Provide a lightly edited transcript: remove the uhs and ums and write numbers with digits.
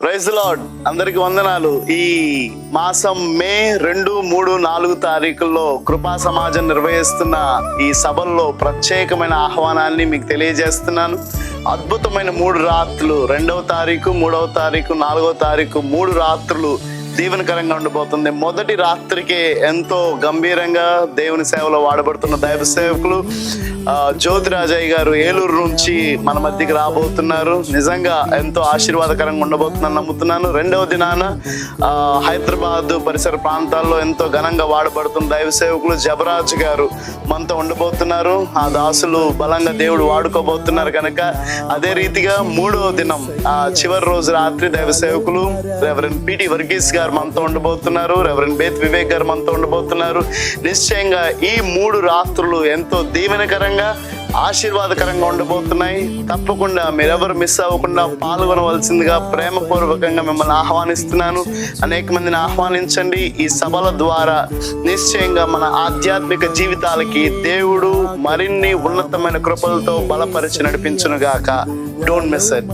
Praise the lord. అందరికి వందనాలు. ఈ మాసం మే 2, 3, 4 తారీఖుల్లో కృపా సమాజం నిర్వహిస్తున్న ఈ సభల్లో ప్రత్యేకమైన ఆహ్వానాన్ని మీకు తెలియజేస్తున్నాను. అద్భుతమైన 3 రాత్రులు, 2వ తారీఖు, 3వ తారీఖు, 4వ తారీఖు 3 రాత్రులు దీవెనకరంగా ఉండబోతుంది. మొదటి రాత్రికి ఎంతో గంభీరంగా దేవుని సేవలో వాడబడుతున్న దైవ సేవకులు జ్యోతిరాజయ్య గారు ఏలూరు నుంచి మన మధ్యకి రాబోతున్నారు. నిజంగా ఎంతో ఆశీర్వాదకరంగా ఉండబోతుందని నమ్ముతున్నాను. 2వ దినాన హైదరాబాద్ పరిసర ప్రాంతాల్లో ఎంతో ఘనంగా వాడబడుతున్న దైవ సేవకులు జబరాజ్ గారు మనతో ఉండబోతున్నారు. ఆ దాసులు బలంగా దేవుడు వాడుకోబోతున్నారు కనుక అదే రీతిగా 3వ దినం చివరి రోజు రాత్రి దైవ సేవకులు రెవరెండ్ పిటి వర్గీస్ గారు మనతో ఉండబోతున్నారు. రెవరెండ్ బేత్ వివేక్ గారు మనతో ఉండబోతున్నారు. నిశ్చయంగా ఈ 3 రాత్రులు ఎంతో దీవెనకరంగా ఆశీర్వాదకరంగా ఉండబోతున్నాయి. తప్పకుండా మీరెవరు మిస్ అవ్వకుండా పాల్గొనవలసిందిగా ప్రేమపూర్వకంగా మిమ్మల్ని ఆహ్వానిస్తున్నాను. అనేక మందిని ఆహ్వానించండి. ఈ సభల ద్వారా నిశ్చయంగా మన ఆధ్యాత్మిక జీవితాలకి దేవుడు మరిన్ని ఉన్నతమైన కృపలతో బలపరిచి నడిపించునుగాక. Don't miss it.